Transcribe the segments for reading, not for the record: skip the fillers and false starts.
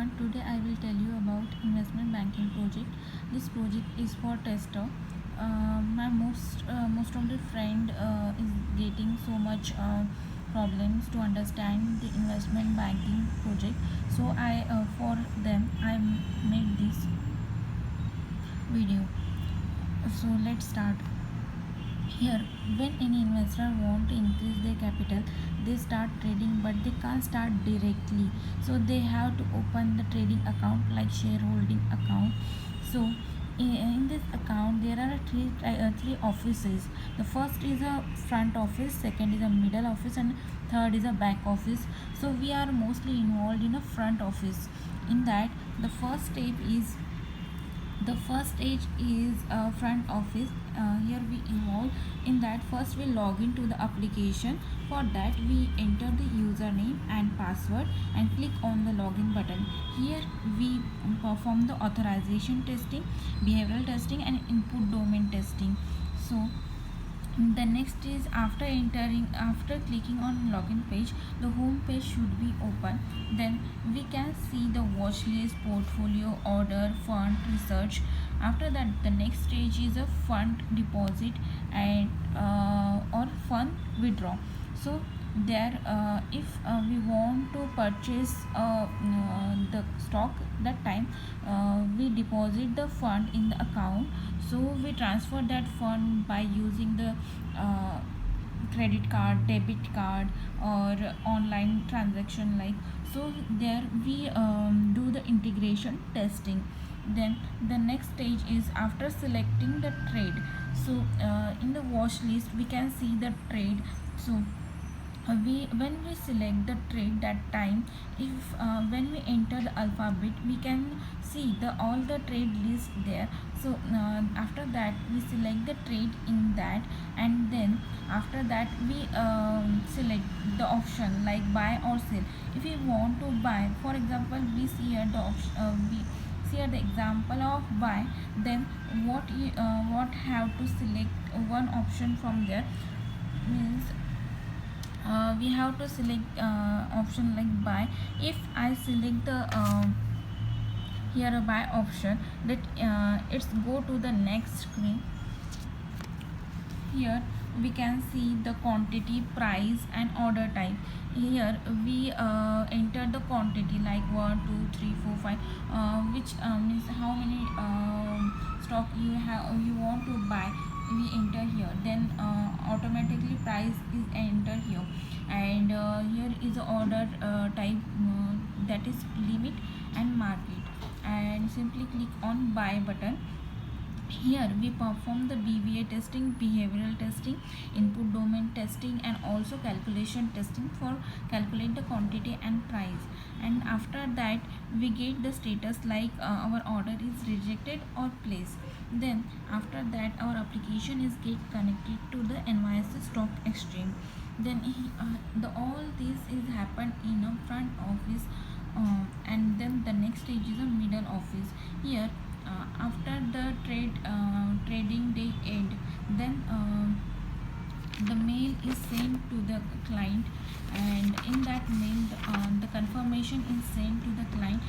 everyone. Today I will tell you about investment banking project. This project is for tester. My most of the friend is getting so much problems to understand the investment banking project. So I for them I made this video. So let's start. Here, when any investor want to increase their capital, they start trading, but they can't start directly. So they have to open the trading account like shareholding account. So in this account there are three offices. The first is a front office, second is a middle office, and third is a back office. So we are mostly involved in a front office. In that, the first stage is front office. Here we involve in that. First we log into the application. For that we enter the username and password and click on the login button. Here we perform the authorization testing, behavioral testing, and input domain testing. So the next is after clicking on login page, the home page should be open. Then we can see the watch list, portfolio, order, fund, research. After that, the next stage is a fund deposit and or fund withdraw. So there if we want to purchase the stock, that time we deposit the fund in the account. So we transfer that fund by using the uh, credit card, debit card, or online transaction like. So there we do the integration testing. Then the next stage is after selecting the trade. So in the watch list we can see the trade. So we when we select the trade, that time if when we enter the alphabet, we can see the all the trade list there. So after that we select the trade in that, and then after that we select the option like buy or sell. If we want to buy, for example, we see here the option, we see here the example of buy. Then what have to select one option from there, means we have to select option like buy. If I select the here a buy option, that it's go to the next screen. Here we can see the quantity, price, and order type. Here we enter the quantity like 1 2 3 4 5, which means how many stock you want to buy. We enter here. Then automatically price is enter here, and here is the order type, that is limit and market, and simply click on buy button. Here we perform the BVA testing, behavioral testing, input domain testing, and also calculation testing for calculate the quantity and price. And after that we get the status like our order is rejected or placed. Then after that our application is get connected to the NYSE stock exchange. Then the all this is happen in a front office, and then the next stage is a middle office. Here after the trading day end, then the mail is sent to the client, and in that mail the confirmation is sent to the client.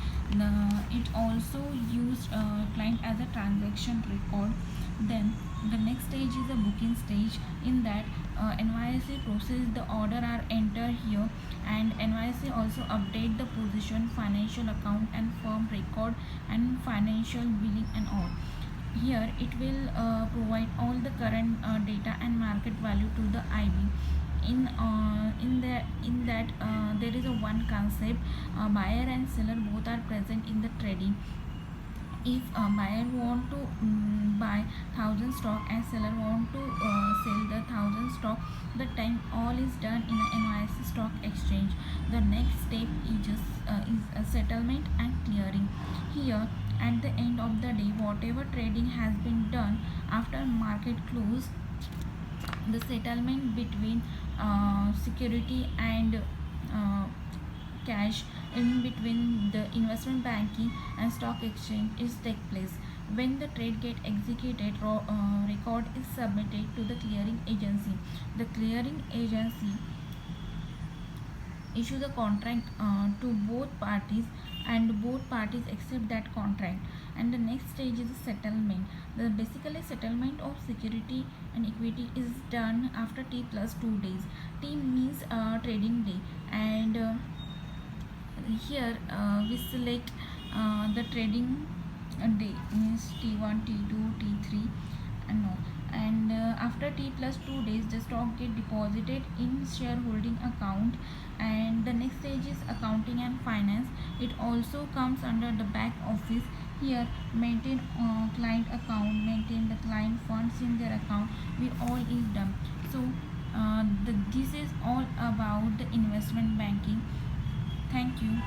It also used client as a transaction record. Then the next stage is a booking stage. In that NYSE process the order are entered here, and NYSE also update the position, financial account, and firm record, and financial billing and all. Here it will provide all the current data and market value to the IB. In that there is a one concept, buyer and seller both are present in the trading. If a buyer want to buy 1,000 stock and seller want to sell the 1,000 stock, the time all is done in the NYSE stock exchange. The next step is a settlement and clearing. Here at the end of the day, whatever trading has been done after market close, the settlement between security and cash in between the investment banking and stock exchange is take place. When the trade get executed, record is submitted to the clearing agency. The clearing agency issue the contract to both parties and both parties accept that contract. And the next stage is settlement. The basically settlement of security and equity is done after t plus 2 days. T means trading day, and here we select the trading day means t1, t2, t3 and no. And after t plus 2 days the stock get deposited in shareholding account. And the next stage is accounting and finance. It also comes under the back office. Here maintain client account, maintain the client funds in their account, we all is done. So this is all about the investment banking. Thank you.